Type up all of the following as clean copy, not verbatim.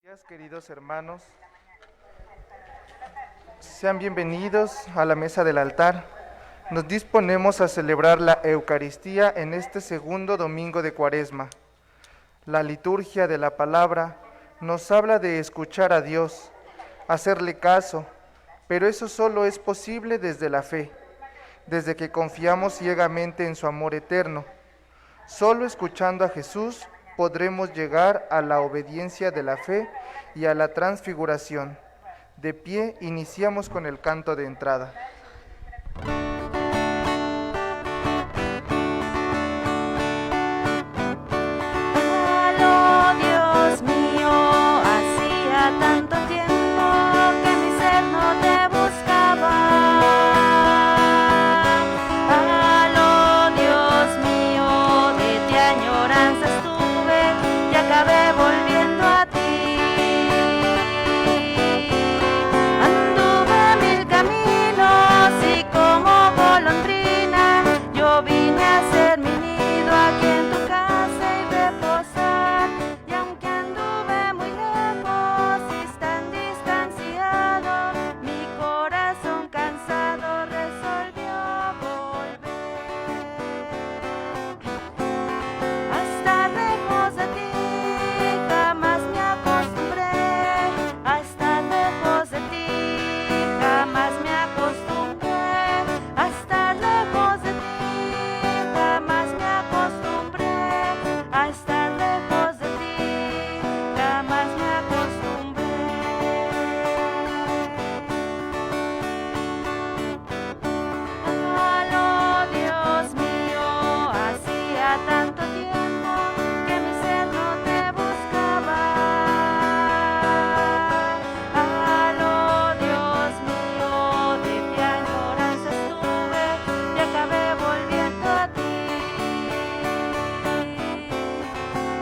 días, queridos hermanos. Sean bienvenidos a la mesa del altar. Nos disponemos a celebrar la Eucaristía en este segundo domingo de Cuaresma. La liturgia de la palabra nos habla de escuchar a Dios, hacerle caso, pero eso solo es posible desde la fe, desde que confiamos ciegamente en su amor eterno. Solo escuchando a Jesús podremos llegar a la obediencia de la fe y a la transfiguración. De pie, iniciamos con el canto de entrada. Oh Dios mío, hacía tanto tiempo que mi ser no te buscaba. Oh Dios mío, de ti añoranza estuve y acabé volviendo a ti. Anduve mil caminos y como golondrina yo vine a ser mi nido aquí en tu casa y reposar. Y aunque anduve muy lejos y tan distanciado, mi corazón cansado resolvió volver. A estar lejos de ti jamás me acostumbré, a estar lejos de ti jamás me acostumbré, a estar lejos de ti jamás me acostumbré, a estar lejos de ti jamás me acostumbré. Oh Dios mío, hacía tanto tiempo que mi ser no te buscaba. Oh Dios mío, de ti añoranza estuve y acabé volviendo a ti.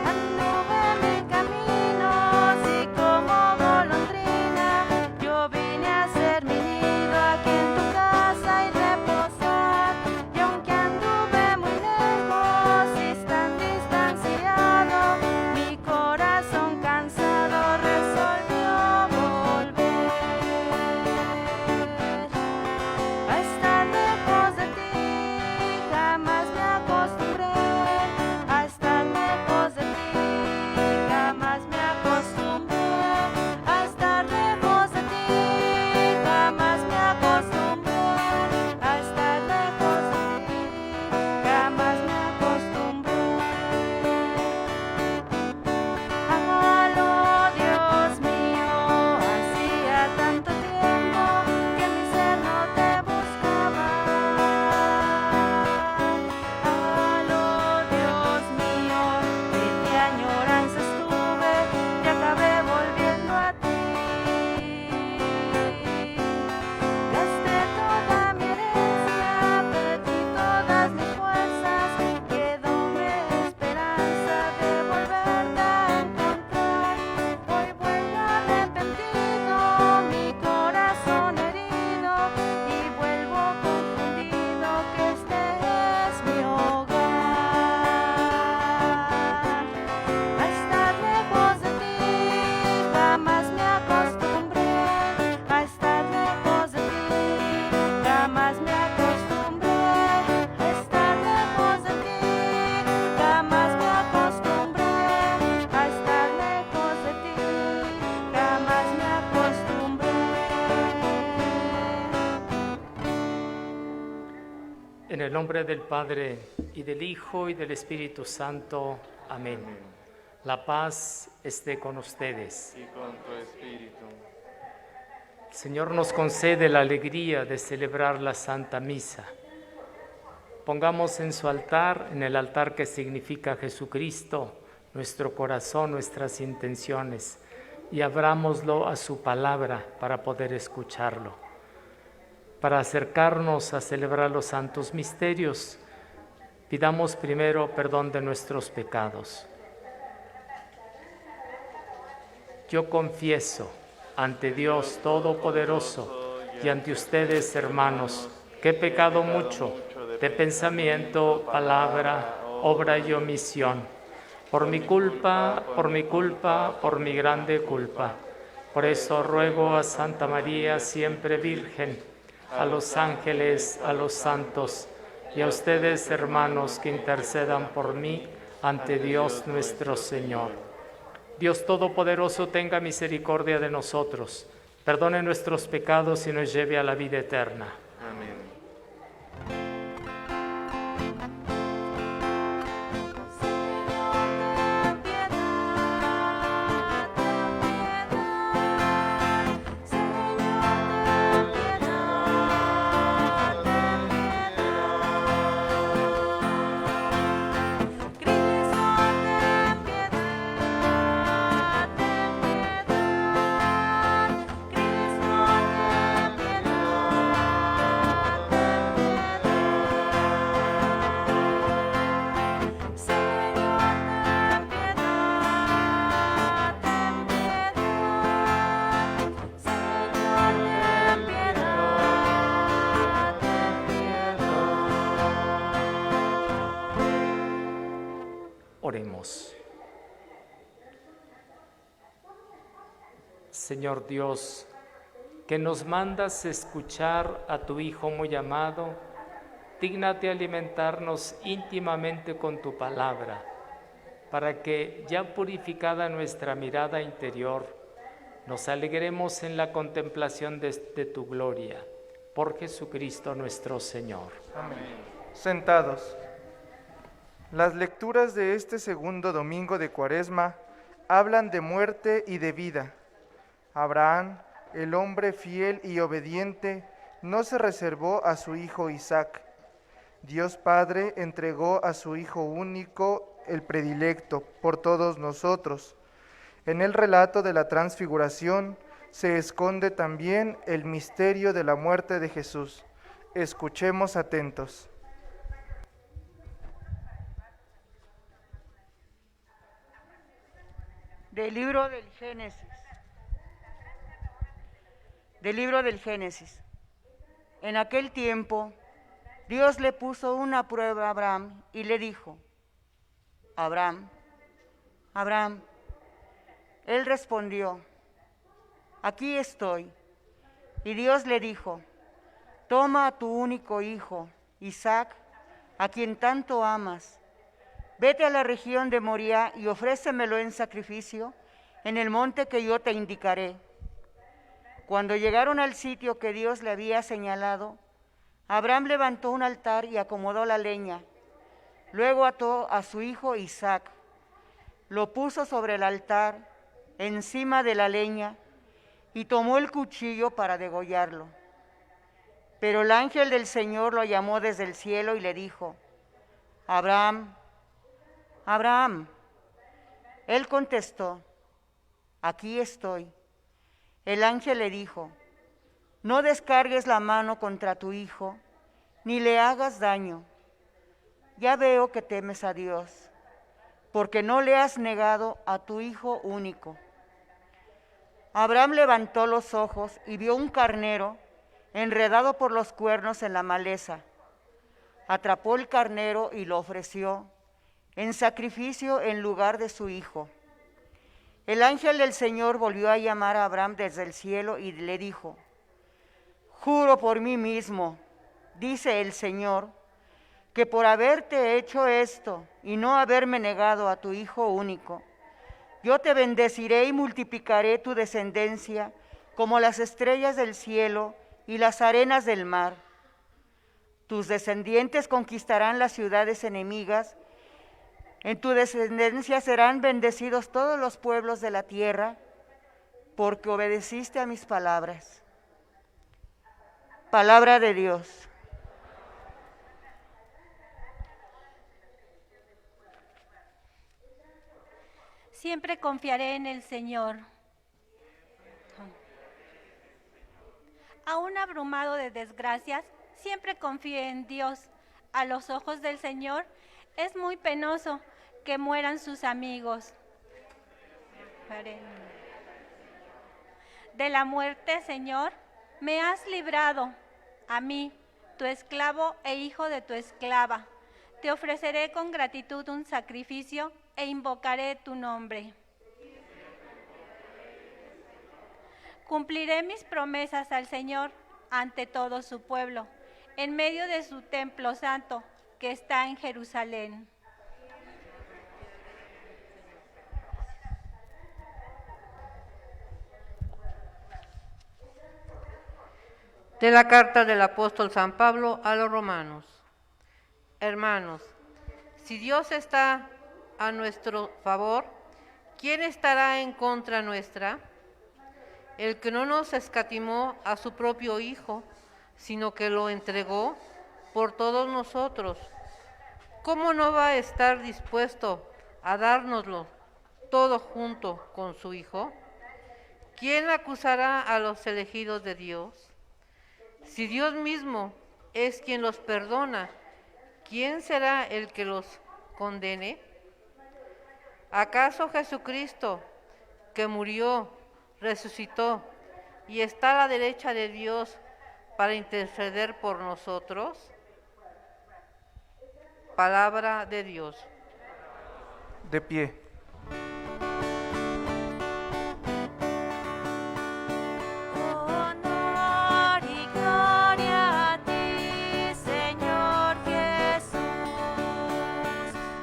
Anduve mil caminos y como golondrina yo vine a ser mi nido aquí en tu casa y reposar. Y aunque anduve muy lejos y tan distanciado, mi corazón cansado resolvió volver. A estar lejos de ti jamás me acostumbré, a estar lejos de ti jamás me acostumbré, a estar lejos de ti jamás me acostumbré, a estar lejos de ti jamás me acostumbré. Oh Dios mío, hacía tanto tiempo que mi ser no te buscaba. Oh Dios mío, de ti añoranza estuve y acabé volviendo a ti. Gasté toda mi herencia, perdí todas mis fuerzas, quedóme esperanza de volverte a encontrar. Hoy vuelvo arrepentido, mi corazón herido, y vuelvo confundido que este es mi hogar. A estar lejos de ti jamás me acostumbré, a estar lejos de ti jamás me acostumbré, a estar lejos de ti jamás me acostumbré, a estar lejos de ti jamás me acostumbré. En el nombre del Padre, y del Hijo, y del Espíritu Santo. Amén. La paz esté con ustedes. Y con tu espíritu. El Señor nos concede la alegría de celebrar la Santa Misa. Pongamos en su altar, en el altar que significa Jesucristo, nuestro corazón, nuestras intenciones, y abrámoslo a su palabra para poder escucharlo. Para acercarnos a celebrar los santos misterios, pidamos primero perdón de nuestros pecados. Yo confieso ante Dios Todopoderoso y ante ustedes, hermanos, que he pecado mucho de pensamiento, palabra, obra y omisión, por mi culpa, por mi culpa, por mi grande culpa. Por eso ruego a Santa María, siempre Virgen, a los ángeles, a los santos, y a ustedes, hermanos, que intercedan por mí ante Dios nuestro Señor. Dios Todopoderoso tenga misericordia de nosotros, perdone nuestros pecados y nos lleve a la vida eterna. Amén. Oremos. Señor Dios, que nos mandas escuchar a tu Hijo muy amado, dígnate alimentarnos íntimamente con tu palabra, para que, ya purificada nuestra mirada interior, nos alegremos en la contemplación de tu gloria. Por Jesucristo nuestro Señor. Amén. Sentados. Las lecturas de este segundo domingo de Cuaresma hablan de muerte y de vida. Abraham, el hombre fiel y obediente, no se reservó a su hijo Isaac. Dios Padre entregó a su Hijo único, el predilecto, por todos nosotros. En el relato de la transfiguración se esconde también el misterio de la muerte de Jesús. Escuchemos atentos. Del libro del Génesis. En aquel tiempo, Dios le puso una prueba a Abraham y le dijo: Abraham, Abraham. Él respondió: aquí estoy. Y Dios le dijo: toma a tu único hijo, Isaac, a quien tanto amas. Vete a la región de Moriah y ofrécemelo en sacrificio en el monte que yo te indicaré. Cuando llegaron al sitio que Dios le había señalado, Abraham levantó un altar y acomodó la leña. Luego ató a su hijo Isaac, lo puso sobre el altar, encima de la leña, y tomó el cuchillo para degollarlo. Pero el ángel del Señor lo llamó desde el cielo y le dijo: Abraham, Abraham. Él contestó: aquí estoy. El ángel le dijo: no descargues la mano contra tu hijo, ni le hagas daño. Ya veo que temes a Dios, porque no le has negado a tu hijo único. Abraham levantó los ojos y vio un carnero enredado por los cuernos en la maleza. Atrapó el carnero y lo ofreció en sacrificio en lugar de su hijo. El ángel del Señor volvió a llamar a Abraham desde el cielo y le dijo: juro por mí mismo, dice el Señor, que por haberte hecho esto y no haberme negado a tu hijo único, yo te bendeciré y multiplicaré tu descendencia como las estrellas del cielo y las arenas del mar. Tus descendientes conquistarán las ciudades enemigas. En tu descendencia serán bendecidos todos los pueblos de la tierra, porque obedeciste a mis palabras. Palabra de Dios. Siempre confiaré en el Señor. Aún abrumado de desgracias, siempre confié en Dios. A los ojos del Señor es muy penoso que mueran sus amigos. De la muerte, Señor, me has librado, a mí, tu esclavo e hijo de tu esclava. Te ofreceré con gratitud un sacrificio e invocaré tu nombre. Cumpliré mis promesas al Señor ante todo su pueblo, en medio de su templo santo que está en Jerusalén. De la carta del apóstol San Pablo a los romanos. Hermanos, si Dios está a nuestro favor, ¿quién estará en contra nuestra? El que no nos escatimó a su propio Hijo, sino que lo entregó por todos nosotros, ¿cómo no va a estar dispuesto a dárnoslo todo junto con su Hijo? ¿Quién acusará a los elegidos de Dios? Si Dios mismo es quien los perdona, ¿quién será el que los condene? ¿Acaso Jesucristo, que murió, resucitó y está a la derecha de Dios para interceder por nosotros? Palabra de Dios. De pie. Honor y gloria a ti, Señor Jesús.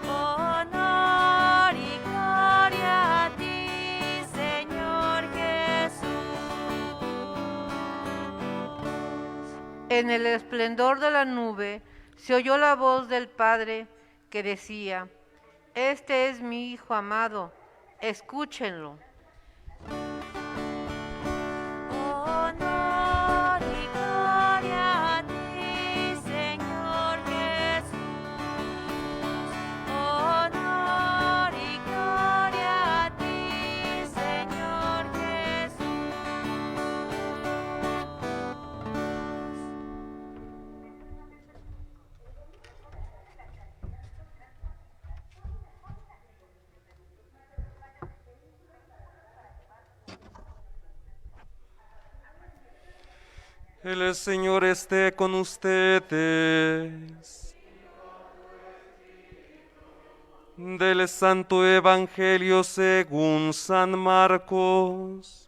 Honor y gloria a ti, Señor Jesús. En el esplendor de la nube se oyó la voz del Padre que decía: Este es mi Hijo amado, escúchenlo. Honor y gloria a ti, Señor Jesús. Honor y gloria a ti, Señor Jesús. El Señor esté con ustedes. Del Santo Evangelio según San Marcos.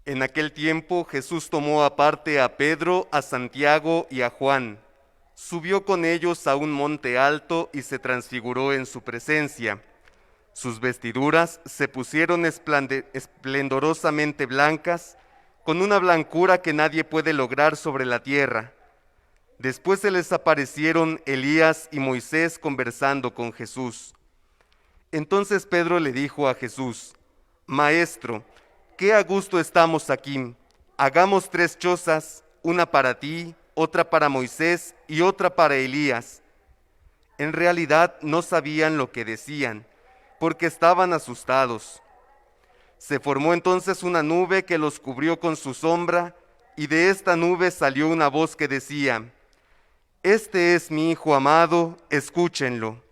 En aquel tiempo Jesús tomó aparte a Pedro, a Santiago y a Juan. Subió con ellos a un monte alto y se transfiguró en su presencia. Sus vestiduras se pusieron esplendorosamente blancas, con una blancura que nadie puede lograr sobre la tierra. Después se les aparecieron Elías y Moisés conversando con Jesús. Entonces Pedro le dijo a Jesús: Maestro, qué a gusto estamos aquí. Hagamos 3 chozas, una para ti, otra para Moisés y otra para Elías. En realidad no sabían lo que decían, porque estaban asustados. Se formó entonces una nube que los cubrió con su sombra, y de esta nube salió una voz que decía: Este es mi Hijo amado, escúchenlo.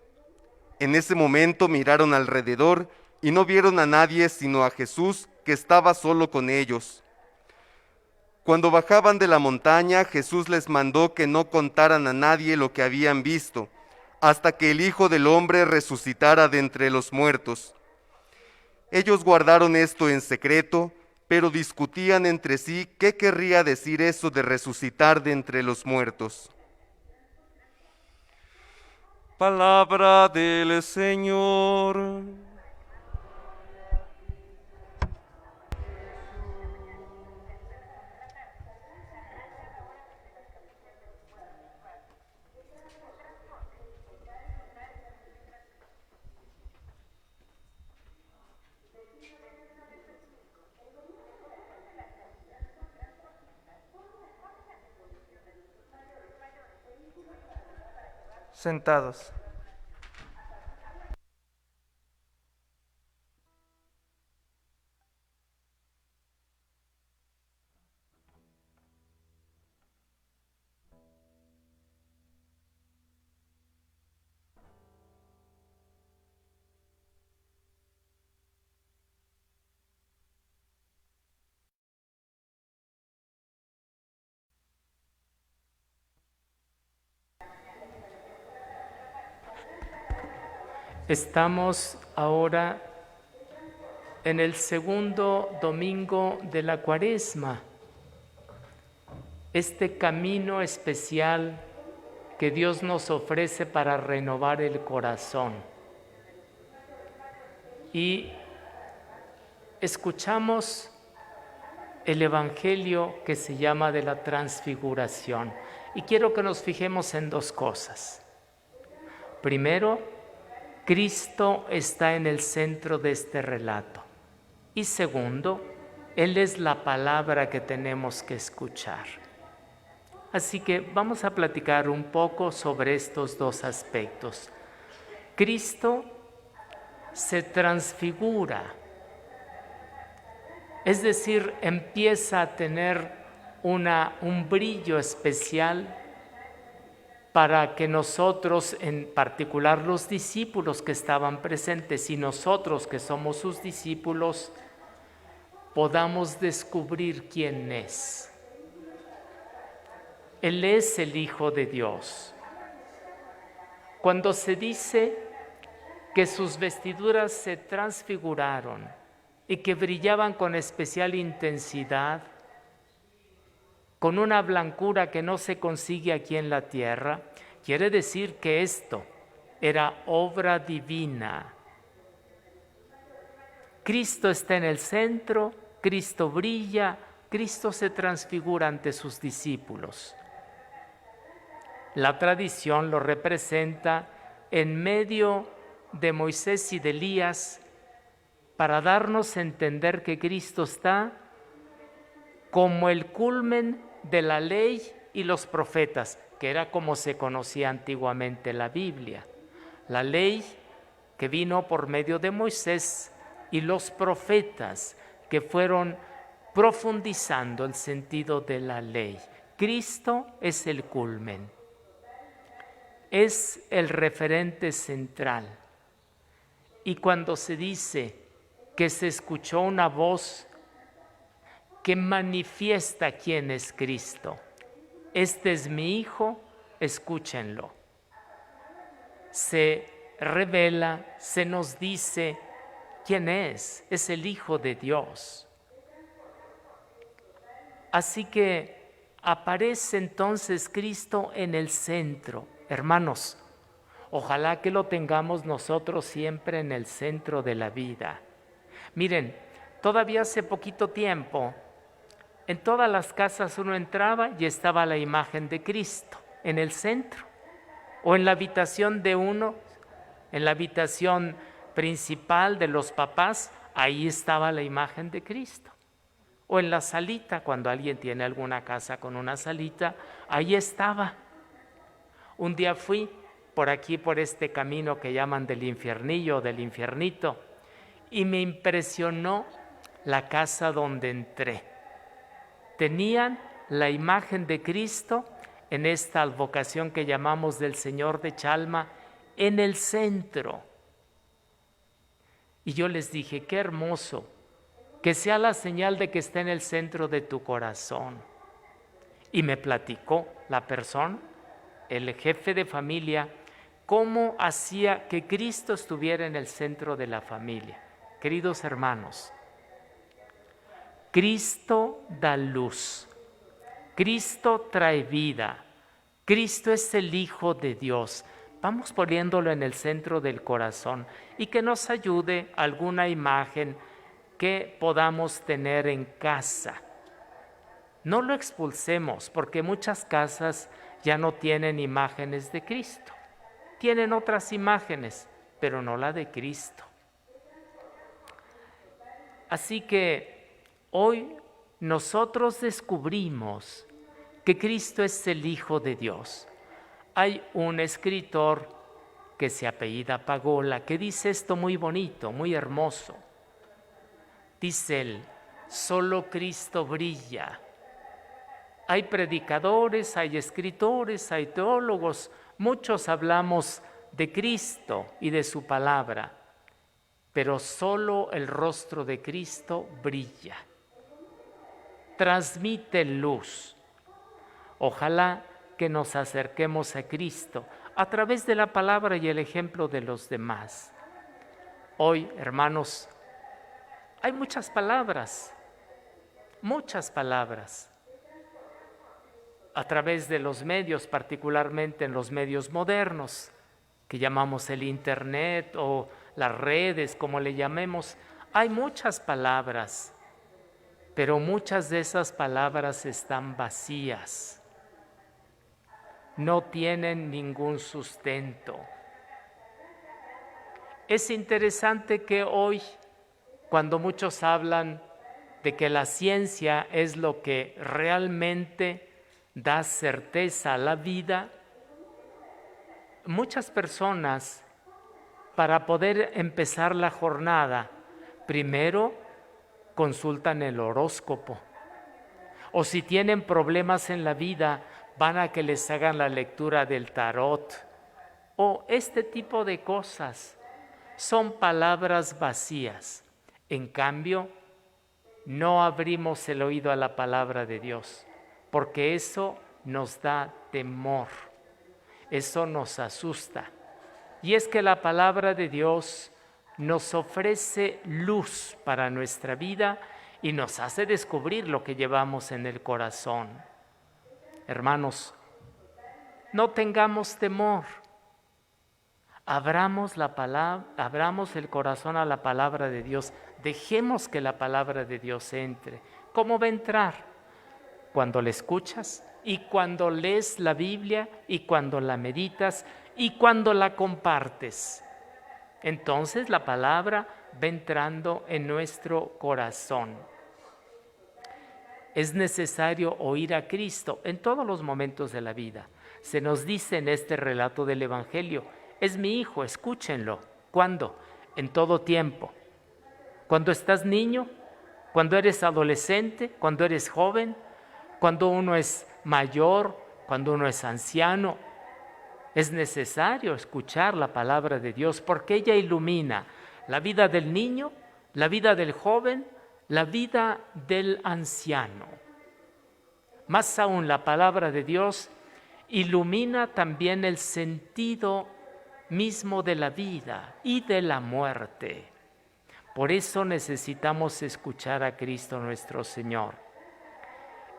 En ese momento miraron alrededor y no vieron a nadie sino a Jesús, que estaba solo con ellos. Cuando bajaban de la montaña, Jesús les mandó que no contaran a nadie lo que habían visto, hasta que el Hijo del Hombre resucitara de entre los muertos. Ellos guardaron esto en secreto, pero discutían entre sí qué querría decir eso de resucitar de entre los muertos. Palabra del Señor. Sentados. Estamos ahora en el segundo domingo de la Cuaresma, este camino especial que Dios nos ofrece para renovar el corazón. Y escuchamos el Evangelio que se llama de la Transfiguración. Y quiero que nos fijemos en dos cosas. Primero, Cristo está en el centro de este relato. Y segundo, Él es la palabra que tenemos que escuchar. Así que vamos a platicar un poco sobre estos dos aspectos. Cristo se transfigura, es decir, empieza a tener un brillo especial para que nosotros, en particular los discípulos que estaban presentes y nosotros que somos sus discípulos, podamos descubrir quién es. Él es el Hijo de Dios. Cuando se dice que sus vestiduras se transfiguraron y que brillaban con especial intensidad, con una blancura que no se consigue aquí en la tierra, quiere decir que esto era obra divina. Cristo está en el centro, Cristo brilla, Cristo se transfigura ante sus discípulos. La tradición lo representa en medio de Moisés y de Elías para darnos a entender que Cristo está como el culmen de la ley y los profetas, que era como se conocía antiguamente la Biblia. La ley que vino por medio de Moisés y los profetas que fueron profundizando el sentido de la ley. Cristo es el culmen, es el referente central. Y cuando se dice que se escuchó una voz que manifiesta quién es Cristo, este es mi Hijo, escúchenlo. Se revela, se nos dice quién es el Hijo de Dios. Así que aparece entonces Cristo en el centro. Hermanos, ojalá que lo tengamos nosotros siempre en el centro de la vida. Miren, todavía hace poquito tiempo, en todas las casas uno entraba y estaba la imagen de Cristo en el centro. O en la habitación de uno, en la habitación principal de los papás, ahí estaba la imagen de Cristo. O en la salita, cuando alguien tiene alguna casa con una salita, ahí estaba. Un día fui por aquí, por este camino que llaman del infiernillo, del infiernito, y me impresionó la casa donde entré. Tenían la imagen de Cristo en esta advocación que llamamos del Señor de Chalma, en el centro. Y yo les dije, qué hermoso, que sea la señal de que está en el centro de tu corazón. Y me platicó la persona, el jefe de familia, cómo hacía que Cristo estuviera en el centro de la familia. Queridos hermanos, Cristo da luz, Cristo trae vida, Cristo es el Hijo de Dios. Vamos poniéndolo en el centro del corazón y que nos ayude alguna imagen que podamos tener en casa. No lo expulsemos, porque muchas casas ya no tienen imágenes de Cristo. Tienen otras imágenes, pero no la de Cristo. Así que hoy nosotros descubrimos que Cristo es el Hijo de Dios. Hay un escritor que se apellida Pagola que dice esto muy bonito, muy hermoso. Dice él, solo Cristo brilla. Hay predicadores, hay escritores, hay teólogos, muchos hablamos de Cristo y de su palabra, pero solo el rostro de Cristo brilla, transmite luz. Ojalá que nos acerquemos a Cristo a través de la palabra y el ejemplo de los demás. Hoy, hermanos, hay muchas palabras, a través de los medios, particularmente en los medios modernos, que llamamos el Internet o las redes, como le llamemos. Hay muchas palabras, pero muchas de esas palabras están vacías, no tienen ningún sustento. Es interesante que hoy, cuando muchos hablan de que la ciencia es lo que realmente da certeza a la vida, muchas personas, para poder empezar la jornada, primero consultan el horóscopo, o si tienen problemas en la vida, van a que les hagan la lectura del tarot, o este tipo de cosas. Son palabras vacías. En cambio, no abrimos el oído a la palabra de Dios, porque eso nos da temor, eso nos asusta. Y es que la palabra de Dios nos ofrece luz para nuestra vida y nos hace descubrir lo que llevamos en el corazón. Hermanos, no tengamos temor. Abramos el corazón a la palabra de Dios. Dejemos que la palabra de Dios entre. ¿Cómo va a entrar? Cuando la escuchas y cuando lees la Biblia y cuando la meditas y cuando la compartes. Entonces la palabra va entrando en nuestro corazón. Es necesario oír a Cristo en todos los momentos de la vida. Se nos dice en este relato del Evangelio: es mi hijo, escúchenlo. ¿Cuándo? En todo tiempo. Cuando estás niño, cuando eres adolescente, cuando eres joven, cuando uno es mayor, cuando uno es anciano. Es necesario escuchar la palabra de Dios porque ella ilumina la vida del niño, la vida del joven, la vida del anciano. Más aún, la palabra de Dios ilumina también el sentido mismo de la vida y de la muerte. Por eso necesitamos escuchar a Cristo nuestro Señor.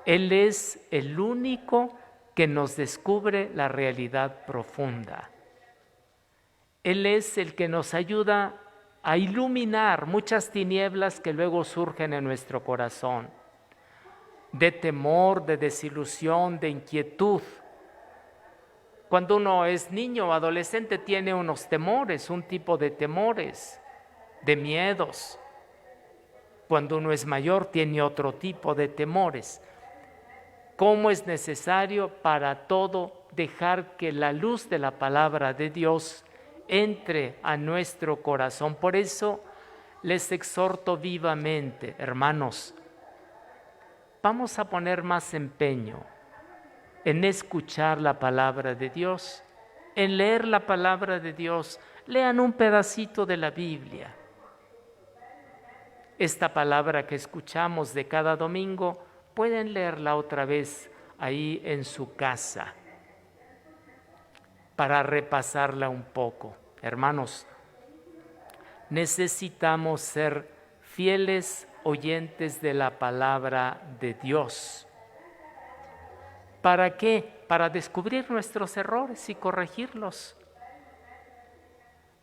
Él es el único que nos descubre la realidad profunda. Él es el que nos ayuda a iluminar muchas tinieblas que luego surgen en nuestro corazón, de temor, de desilusión, de inquietud. Cuando uno es niño o adolescente tiene unos temores, un tipo de temores, de miedos. Cuando uno es mayor tiene otro tipo de temores. ¿Cómo es necesario para todo dejar que la luz de la palabra de Dios entre a nuestro corazón? Por eso les exhorto vivamente, hermanos, vamos a poner más empeño en escuchar la palabra de Dios, en leer la palabra de Dios. Lean un pedacito de la Biblia. Esta palabra que escuchamos de cada domingo, pueden leerla otra vez ahí en su casa para repasarla un poco. Hermanos, necesitamos ser fieles oyentes de la palabra de Dios. ¿Para qué? Para descubrir nuestros errores y corregirlos.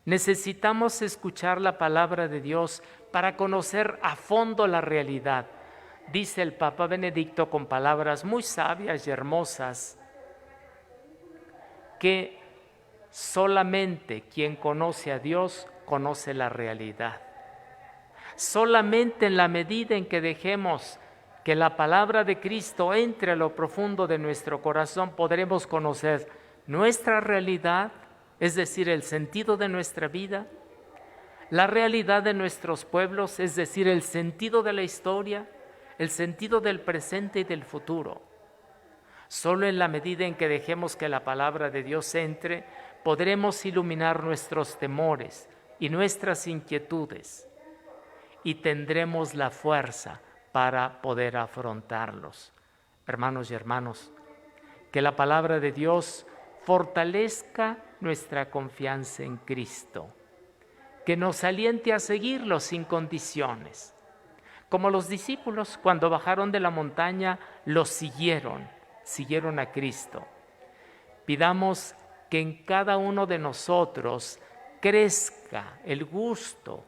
Necesitamos escuchar la palabra de Dios para conocer a fondo la realidad. Dice el Papa Benedicto con palabras muy sabias y hermosas que solamente quien conoce a Dios conoce la realidad. Solamente en la medida en que dejemos que la palabra de Cristo entre a lo profundo de nuestro corazón, podremos conocer nuestra realidad, es decir, el sentido de nuestra vida, la realidad de nuestros pueblos, es decir, el sentido de la historia, el sentido del presente y del futuro. Solo en la medida en que dejemos que la palabra de Dios entre, podremos iluminar nuestros temores y nuestras inquietudes y tendremos la fuerza para poder afrontarlos. Hermanos y hermanas, que la palabra de Dios fortalezca nuestra confianza en Cristo, que nos aliente a seguirlo sin condiciones. Como los discípulos cuando bajaron de la montaña, los siguieron a Cristo. Pidamos que en cada uno de nosotros crezca el gusto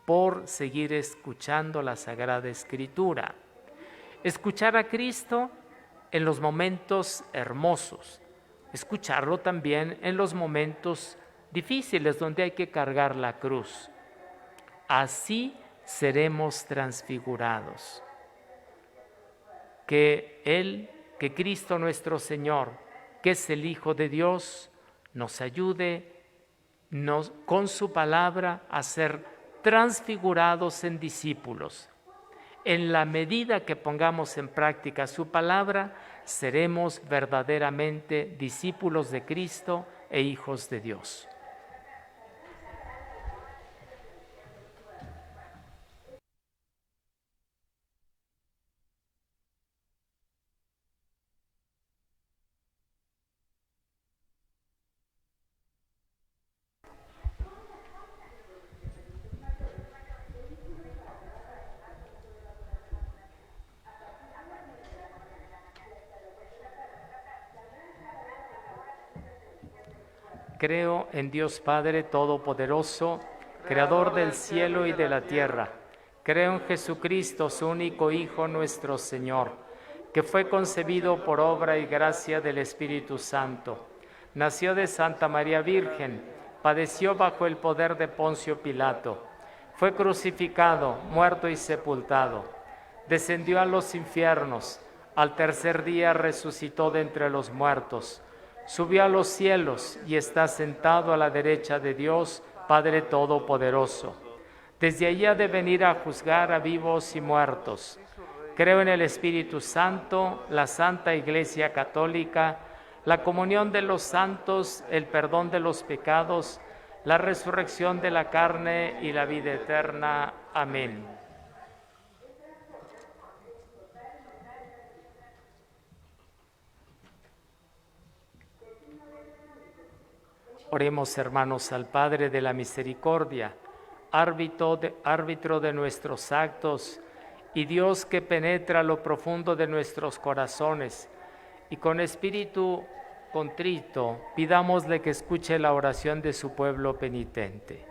por seguir escuchando la Sagrada Escritura. Escuchar a Cristo en los momentos hermosos, escucharlo también en los momentos difíciles donde hay que cargar la cruz. Así seremos transfigurados. Que Cristo nuestro Señor, que es el Hijo de Dios, nos ayude con su palabra a ser transfigurados en discípulos. En la medida que pongamos en práctica su palabra, seremos verdaderamente discípulos de Cristo e hijos de Dios. Creo en Dios Padre Todopoderoso, Creador del cielo y de la tierra. Creo en Jesucristo, su único Hijo, nuestro Señor, que fue concebido por obra y gracia del Espíritu Santo. Nació de Santa María Virgen, padeció bajo el poder de Poncio Pilato. Fue crucificado, muerto y sepultado. Descendió a los infiernos. Al tercer día resucitó de entre los muertos. Subió a los cielos y está sentado a la derecha de Dios, Padre Todopoderoso. Desde allí ha de venir a juzgar a vivos y muertos. Creo en el Espíritu Santo, la Santa Iglesia Católica, la comunión de los santos, el perdón de los pecados, la resurrección de la carne y la vida eterna. Amén. Oremos, hermanos, al Padre de la Misericordia, árbitro de nuestros actos y Dios que penetra lo profundo de nuestros corazones, y con espíritu contrito pidámosle que escuche la oración de su pueblo penitente.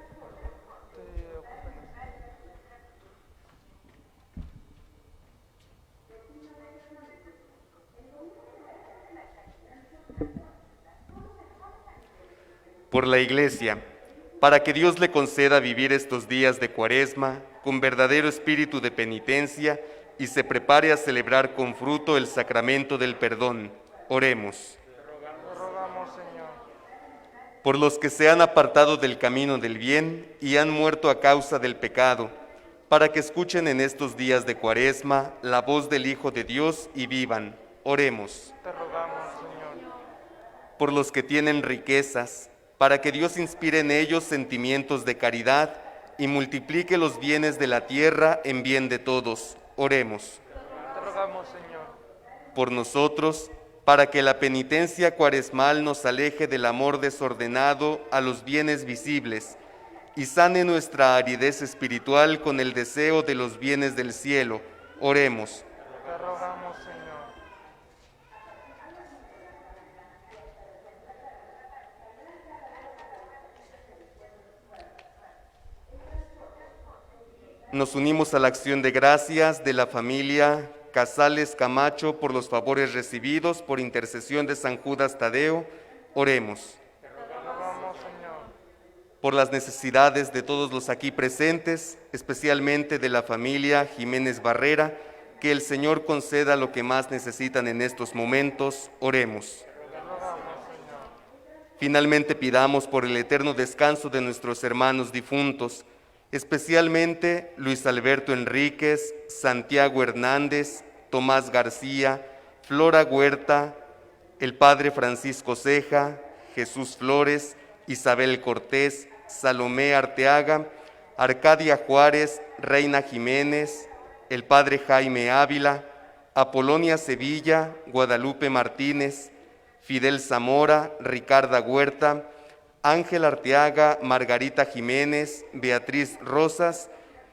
Por la Iglesia, para que Dios le conceda vivir estos días de Cuaresma con verdadero espíritu de penitencia y se prepare a celebrar con fruto el sacramento del perdón. Oremos. Te rogamos, Señor. Por los que se han apartado del camino del bien y han muerto a causa del pecado, para que escuchen en estos días de Cuaresma la voz del Hijo de Dios y vivan. Oremos. Te rogamos, Señor. Por los que tienen riquezas, para que Dios inspire en ellos sentimientos de caridad y multiplique los bienes de la tierra en bien de todos. Oremos. Te rogamos, Señor. Por nosotros, para que la penitencia cuaresmal nos aleje del amor desordenado a los bienes visibles y sane nuestra aridez espiritual con el deseo de los bienes del cielo. Oremos. Te rogamos, Señor. Nos unimos a la acción de gracias de la familia Casales Camacho por los favores recibidos por intercesión de San Judas Tadeo. Oremos. Te rogamos, Señor. Por las necesidades de todos los aquí presentes, especialmente de la familia Jiménez Barrera, que el Señor conceda lo que más necesitan en estos momentos. Oremos. Te rogamos, Señor. Finalmente pidamos por el eterno descanso de nuestros hermanos difuntos, especialmente Luis Alberto Enríquez, Santiago Hernández, Tomás García, Flora Huerta, el Padre Francisco Ceja, Jesús Flores, Isabel Cortés, Salomé Arteaga, Arcadia Juárez, Reina Jiménez, el Padre Jaime Ávila, Apolonia Sevilla, Guadalupe Martínez, Fidel Zamora, Ricarda Huerta, Ángel Arteaga, Margarita Jiménez, Beatriz Rosas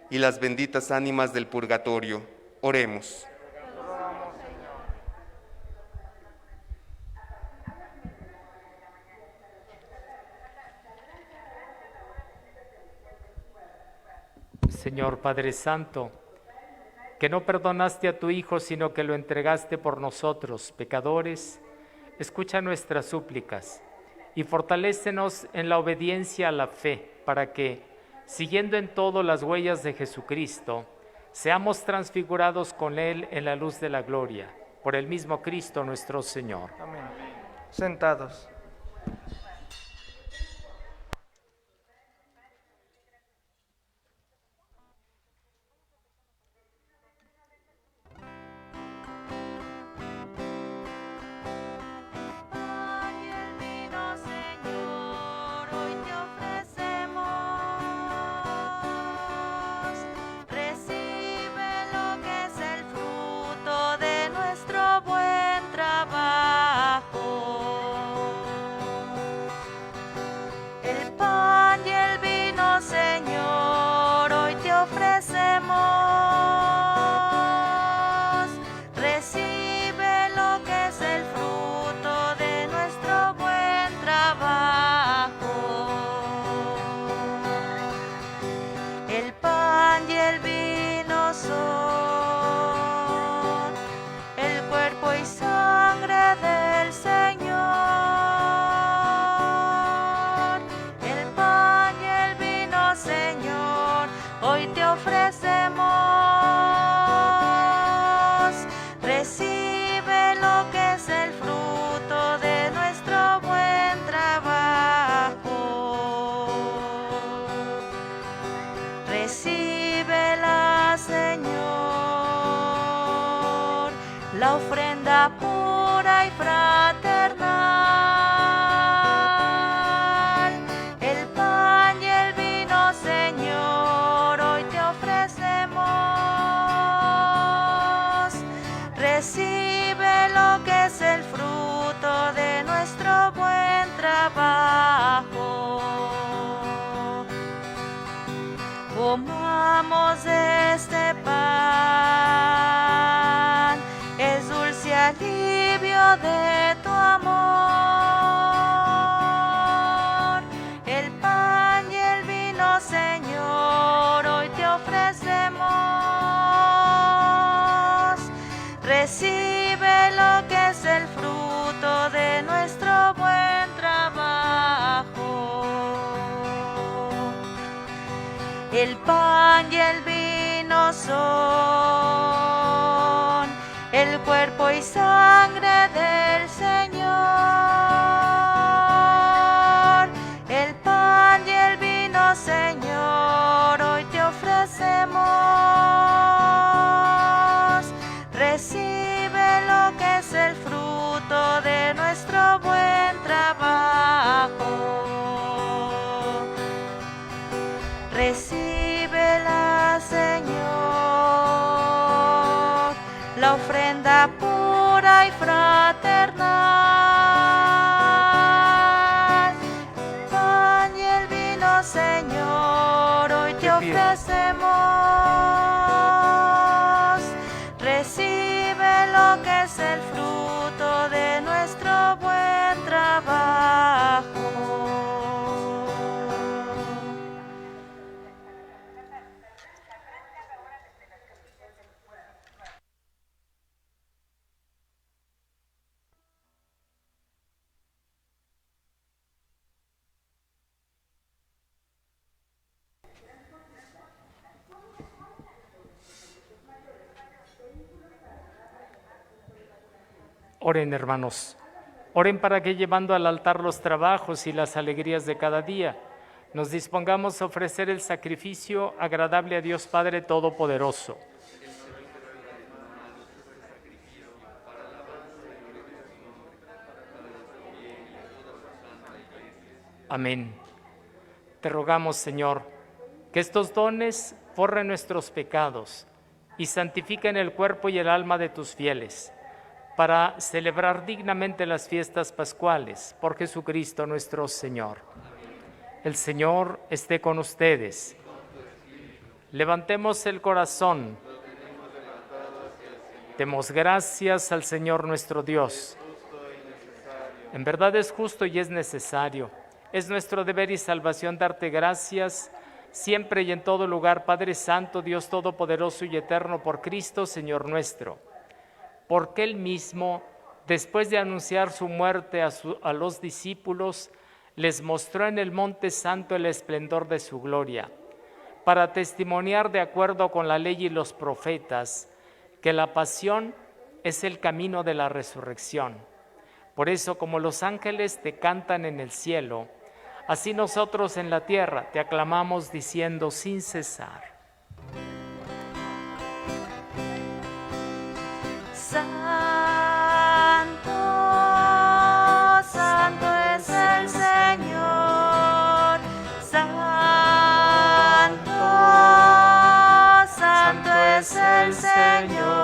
y las benditas ánimas del purgatorio. Oremos. Señor Padre Santo, que no perdonaste a tu Hijo, sino que lo entregaste por nosotros, pecadores, escucha nuestras súplicas y fortalécenos en la obediencia a la fe, para que, siguiendo en todo las huellas de Jesucristo, seamos transfigurados con Él en la luz de la gloria, por el mismo Cristo nuestro Señor. Amén. Sentados. Pan y el vino, Señor, hoy te ofrecemos. Recibe lo que es el fruto de nuestro buen trabajo. El pan y el vino, Señor, hoy te ofrecemos. Recibe lo que es el fruto de nuestro buen trabajo. El pan y el vino son el cuerpo y sangre del Señor. El pan y el vino, Señor, hoy te ofrecemos. Recibe lo que es el fruto de nuestro buen trabajo. Recíbela, Señor, la ofrenda pura y fraternal. El pan y el vino, Señor, hoy te ofrecemos. Recibe lo que es el fruto de nuestro buen trabajo. Comamos este pan, es dulce alivio de tu amor. El pan y el vino, Señor, hoy te ofrecemos. Recibe lo que es el fruto de nuestro buen trabajo. El pan y el vino son el cuerpo y sangre del Señor. El pan y el vino, Señor, hoy te ofrecemos. Recibe lo que es el fruto de nuestro buen trabajo. Recíbela, Señor, la ofrenda pura y fraternal. El pan y el vino, Señor, hoy te ofrecemos. Recibe lo que es el fruto de nuestro buen trabajo. Oren, hermanos, oren para que, llevando al altar los trabajos y las alegrías de cada día, nos dispongamos a ofrecer el sacrificio agradable a Dios Padre Todopoderoso. Amén. Te rogamos, Señor, que estos dones borren nuestros pecados y santifiquen el cuerpo y el alma de tus fieles, para celebrar dignamente las fiestas pascuales por Jesucristo nuestro Señor. El Señor esté con ustedes. Levantemos el corazón. Demos gracias al Señor nuestro Dios. En verdad es justo y es necesario. Es nuestro deber y salvación darte gracias siempre y en todo lugar, Padre Santo, Dios Todopoderoso y Eterno, por Cristo, Señor nuestro. Porque Él mismo, después de anunciar su muerte a los discípulos, les mostró en el Monte Santo el esplendor de su gloria, para testimoniar de acuerdo con la ley y los profetas que la pasión es el camino de la resurrección. Por eso, como los ángeles te cantan en el cielo, así nosotros en la tierra te aclamamos diciendo sin cesar. Santo, santo es el Señor. Santo, santo es el Señor.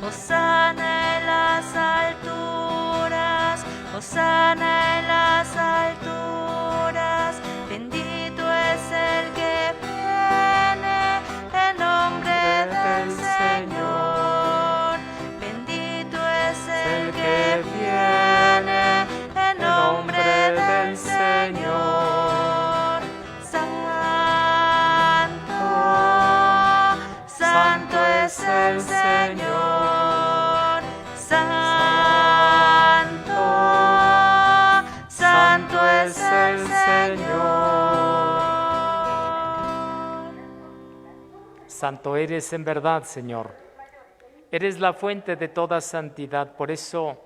Hosana en las alturas, hosana en las alturas. Bendito es el que viene en nombre del Señor. Bendito es el que viene en nombre del Señor. Santo, santo es el Señor. Santo, santo es el Señor. Santo eres en verdad, Señor. Eres la fuente de toda santidad. Por eso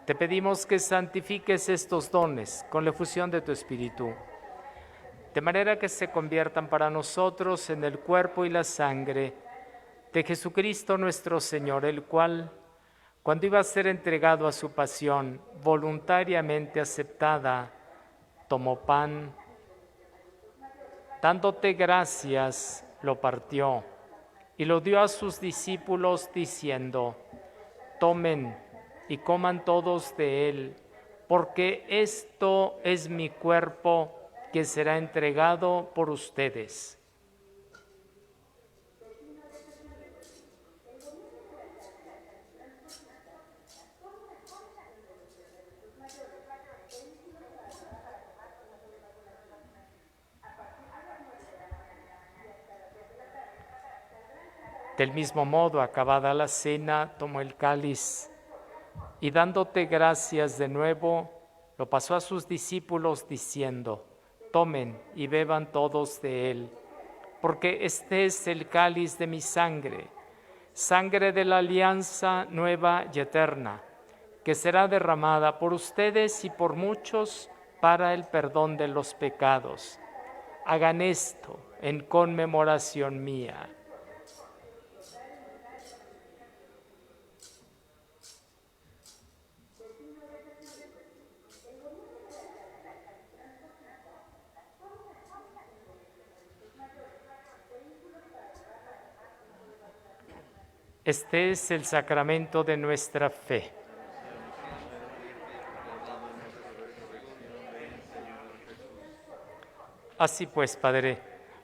te pedimos que santifiques estos dones con la efusión de tu Espíritu, de manera que se conviertan para nosotros en el cuerpo y la sangre de Jesucristo nuestro Señor, el cual, cuando iba a ser entregado a su pasión voluntariamente aceptada, tomó pan, dándote gracias, lo partió y lo dio a sus discípulos diciendo: tomen y coman todos de él, porque esto es mi cuerpo que será entregado por ustedes. Del mismo modo, acabada la cena, tomó el cáliz y dándote gracias de nuevo, lo pasó a sus discípulos diciendo: tomen y beban todos de él, porque este es el cáliz de mi sangre, sangre de la alianza nueva y eterna, que será derramada por ustedes y por muchos para el perdón de los pecados. Hagan esto en conmemoración mía. Este es el sacramento de nuestra fe. Así pues, Padre,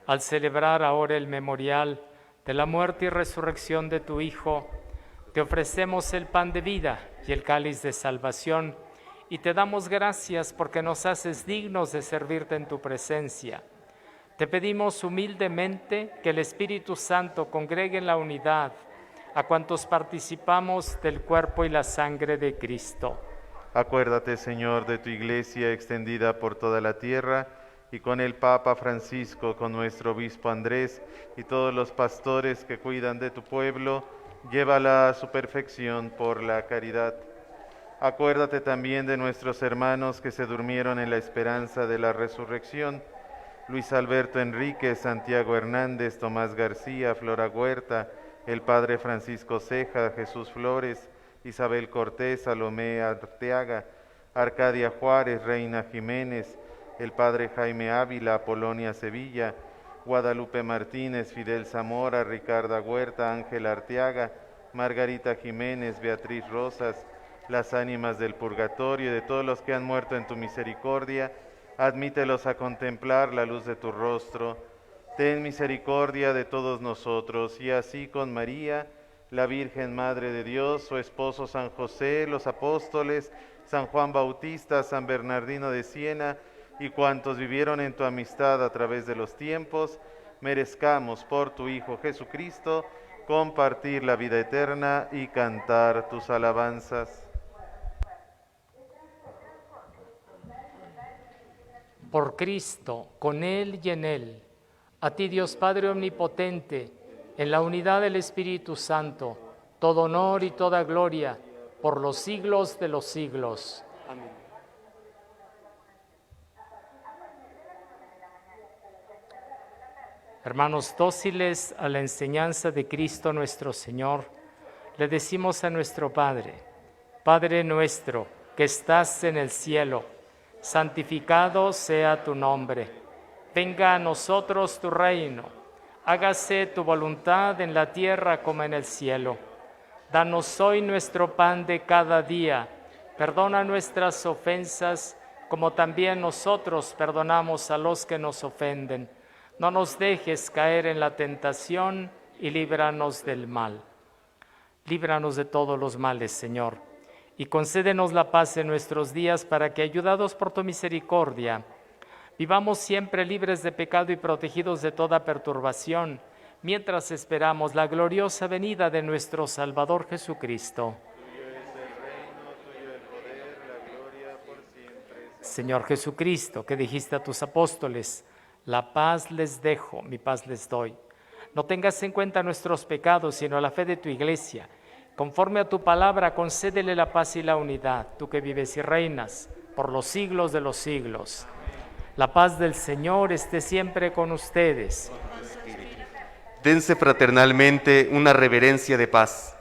al celebrar ahora el memorial de la muerte y resurrección de tu Hijo, te ofrecemos el pan de vida y el cáliz de salvación, y te damos gracias porque nos haces dignos de servirte en tu presencia. Te pedimos humildemente que el Espíritu Santo congregue en la unidad a cuantos participamos del cuerpo y la sangre de Cristo. Acuérdate, Señor, de tu iglesia extendida por toda la tierra, y con el Papa Francisco, con nuestro obispo Andrés y todos los pastores que cuidan de tu pueblo, llévala a su perfección por la caridad. Acuérdate también de nuestros hermanos que se durmieron en la esperanza de la resurrección: Luis Alberto Enríquez, Santiago Hernández, Tomás García, Flora Huerta, el Padre Francisco Ceja, Jesús Flores, Isabel Cortés, Salomé Arteaga, Arcadia Juárez, Reina Jiménez, el Padre Jaime Ávila, Polonia Sevilla, Guadalupe Martínez, Fidel Zamora, Ricarda Huerta, Ángel Arteaga, Margarita Jiménez, Beatriz Rosas, las ánimas del purgatorio y de todos los que han muerto en tu misericordia, admítelos a contemplar la luz de tu rostro. Ten misericordia de todos nosotros, y así con María, la Virgen Madre de Dios, su esposo San José, los apóstoles, San Juan Bautista, San Bernardino de Siena, y cuantos vivieron en tu amistad a través de los tiempos, merezcamos por tu Hijo Jesucristo compartir la vida eterna y cantar tus alabanzas. Por Cristo, con Él y en Él, a ti Dios Padre Omnipotente, en la unidad del Espíritu Santo, todo honor y toda gloria, por los siglos de los siglos. Amén. Hermanos dóciles a la enseñanza de Cristo nuestro Señor, le decimos a nuestro Padre: Padre nuestro que estás en el cielo, santificado sea tu nombre. Venga a nosotros tu reino. Hágase tu voluntad en la tierra como en el cielo. Danos hoy nuestro pan de cada día. Perdona nuestras ofensas, como también nosotros perdonamos a los que nos ofenden. No nos dejes caer en la tentación y líbranos del mal. Líbranos de todos los males, Señor, y concédenos la paz en nuestros días para que, ayudados por tu misericordia, vivamos siempre libres de pecado y protegidos de toda perturbación, mientras esperamos la gloriosa venida de nuestro Salvador Jesucristo. Tuyo es el reino, tuyo el poder, la gloria por siempre. Señor Jesucristo, que dijiste a tus apóstoles: la paz les dejo, mi paz les doy. No tengas en cuenta nuestros pecados, sino la fe de tu Iglesia. Conforme a tu palabra, concédele la paz y la unidad, tú que vives y reinas por los siglos de los siglos. La paz del Señor esté siempre con ustedes. Dense fraternalmente una reverencia de paz.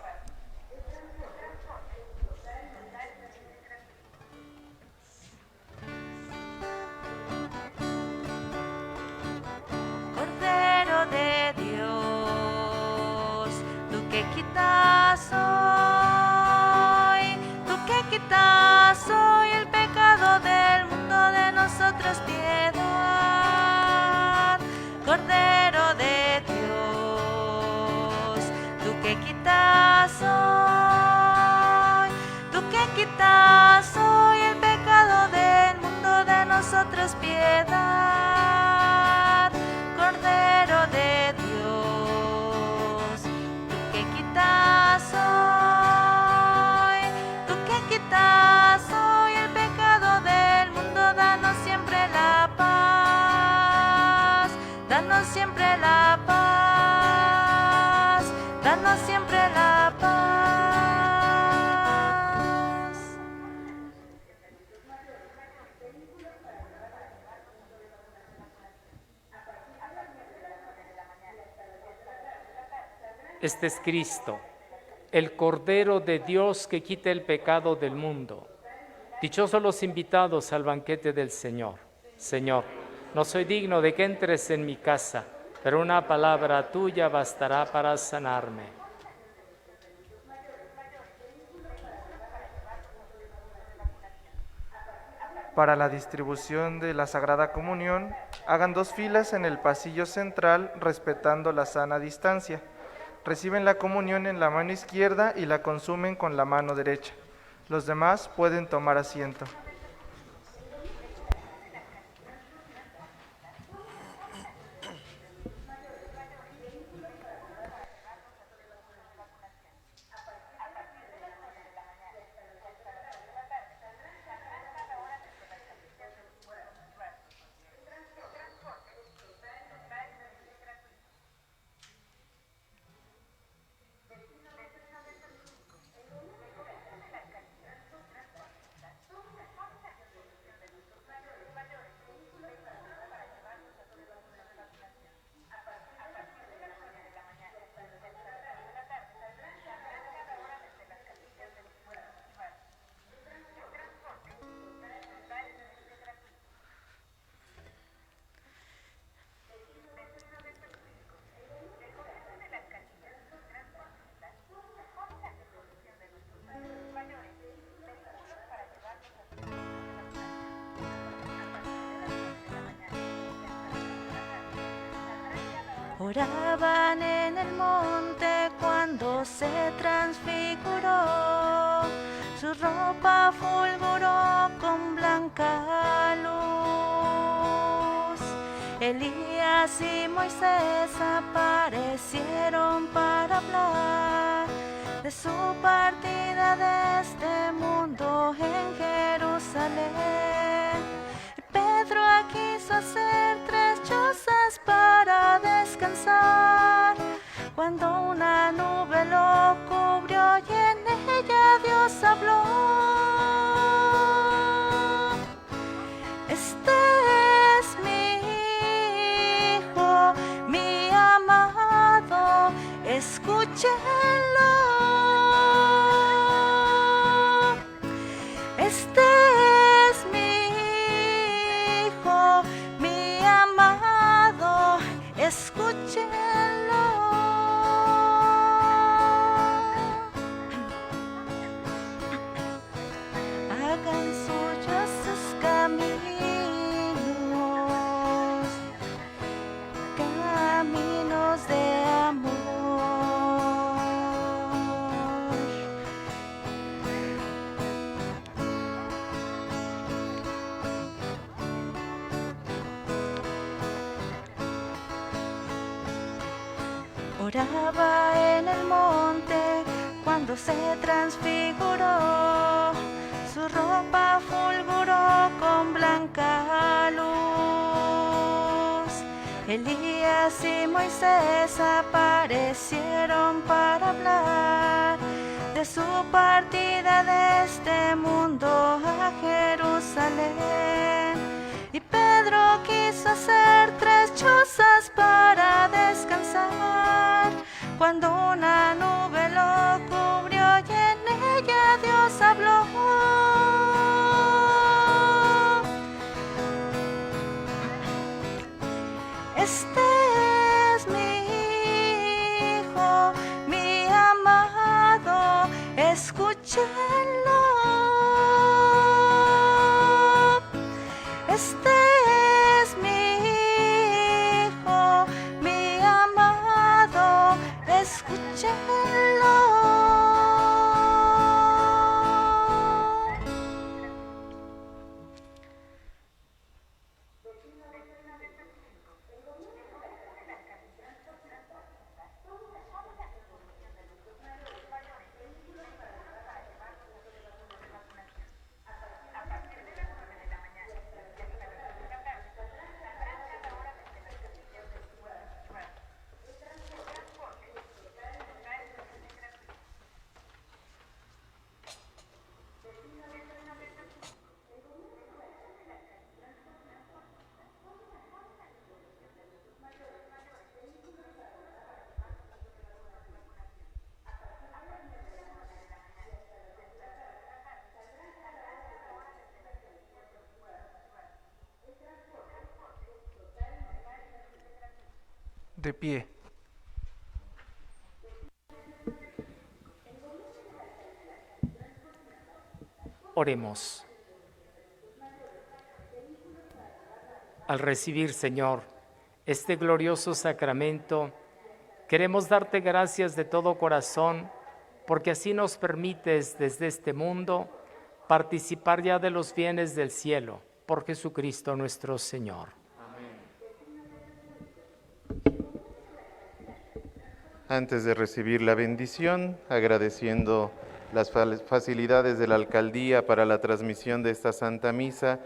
Cordero de Dios, tú que quitas hoy, tú que quitas hoy el pecado del mundo, de nosotros piedad. Cordero de Dios, tú que quitas hoy, tú que quitas hoy el pecado del mundo, de nosotros piedad. Cordero de Dios, tú que quitas hoy, tú que quitas hoy el pecado del mundo, danos siempre la paz, danos siempre la paz, danos siempre la paz. Este es Cristo, el Cordero de Dios que quita el pecado del mundo. Dichosos los invitados al banquete del Señor. Señor, no soy digno de que entres en mi casa, pero una palabra tuya bastará para sanarme. Para la distribución de la Sagrada Comunión, hagan 2 filas en el pasillo central, respetando la sana distancia. Reciben la comunión en la mano izquierda y la consumen con la mano derecha. Los demás pueden tomar asiento. Oraban en el monte cuando se transfiguró, su ropa fulguró con blanca luz. Elías y Moisés aparecieron para hablar de su partida de este mundo en Jerusalén. Y Pedro quiso hacer 3 chozas para descansar, cuando una nube lo cubrió y en ella Dios habló. Este es mi Hijo, mi amado, escúchenlo. Este es mi Hijo, mi amado, escúchenlo. Hagan suyos sus caminos, caminos de amor. Oraba en el monte cuando se transfiguró, su ropa fulguró con blanca luz. Elías y Moisés aparecieron para hablar de su partida de este mundo a Jerusalén. Y Pedro quiso hacer 3 chozas para descansar, cuando una nube lo cubrió y en ella Dios habló. Este es mi Hijo, mi amado, escúchenlo. Este es mi Hijo, mi amado, escúchenlo. De pie. Oremos. Al recibir, Señor, este glorioso sacramento, queremos darte gracias de todo corazón, porque así nos permites desde este mundo participar ya de los bienes del cielo, por Jesucristo nuestro Señor. Antes de recibir la bendición, agradeciendo las facilidades de la alcaldía para la transmisión de esta Santa Misa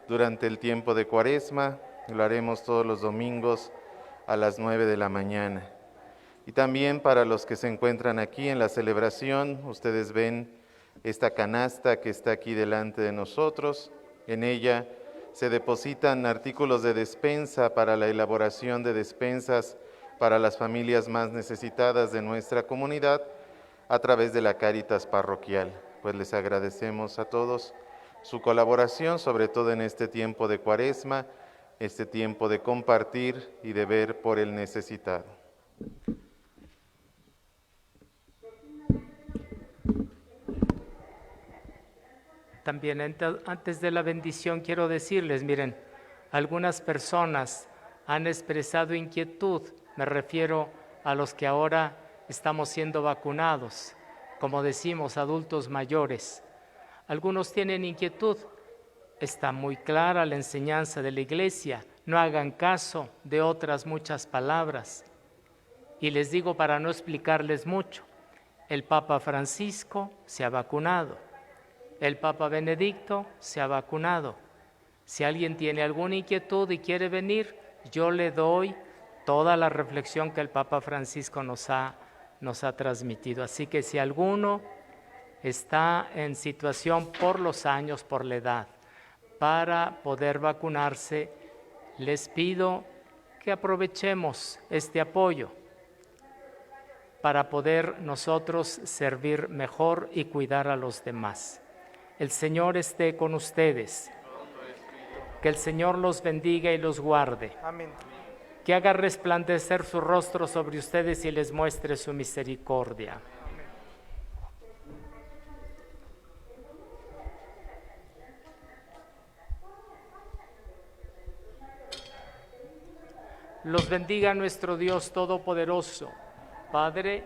durante el tiempo de Cuaresma, lo haremos todos los domingos a las 9 de la mañana. Y también para los que se encuentran aquí en la celebración, ustedes ven esta canasta que está aquí delante de nosotros. En ella se depositan artículos de despensa para la elaboración de despensas para las familias más necesitadas de nuestra comunidad a través de la Cáritas parroquial. Pues les agradecemos a todos su colaboración, sobre todo en este tiempo de Cuaresma, este tiempo de compartir y de ver por el necesitado. También antes de la bendición quiero decirles, miren, algunas personas han expresado inquietud Me refiero a los que ahora estamos siendo vacunados, como decimos, adultos mayores. Algunos tienen inquietud. Está muy clara la enseñanza de la Iglesia. No hagan caso de otras muchas palabras. Y les digo para no explicarles mucho, el Papa Francisco se ha vacunado, el Papa Benedicto se ha vacunado. Si alguien tiene alguna inquietud y quiere venir, yo le doy toda la reflexión que el Papa Francisco nos ha transmitido. Así que si alguno está en situación por los años, por la edad, para poder vacunarse, les pido que aprovechemos este apoyo para poder nosotros servir mejor y cuidar a los demás. El Señor esté con ustedes. Que el Señor los bendiga y los guarde. Amén. Que haga resplandecer su rostro sobre ustedes y les muestre su misericordia. Los bendiga nuestro Dios Todopoderoso, Padre,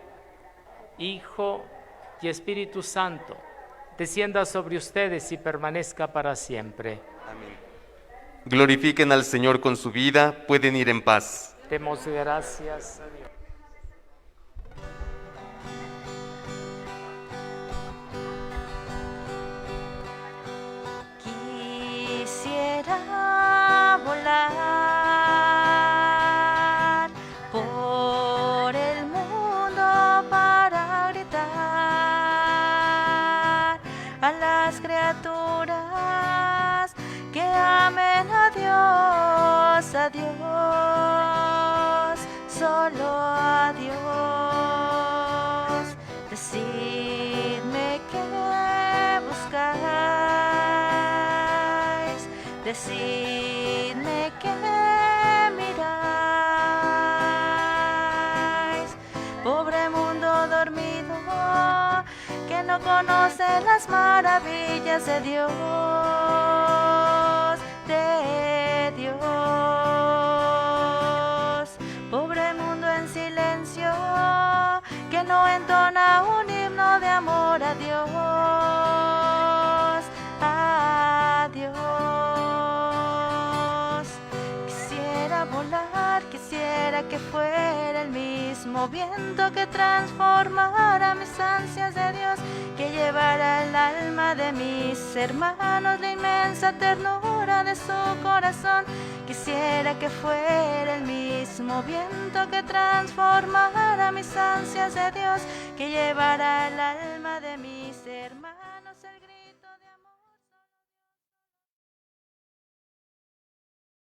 Hijo y Espíritu Santo, descienda sobre ustedes y permanezca para siempre. Amén. Glorifiquen al Señor con su vida, pueden ir en paz. Demos gracias a Dios. Quisiera volar por el mundo para gritar a las criaturas que amen a Dios, solo a Dios. Decidme qué buscáis, decidme qué miráis. Pobre mundo dormido que no conoce las maravillas de Dios, de Dios. Pobre mundo en silencio que no entona un himno de amor a Dios, a Dios. Quisiera volar, quisiera que fuera el mismo viento que transformara mis ansias de Dios, que llevara el alma de mis hermanos la inmensa ternura de su corazón. Quisiera que fuera el mismo viento que transformara mis ansias de Dios, que llevara el alma de mis hermanos el grito.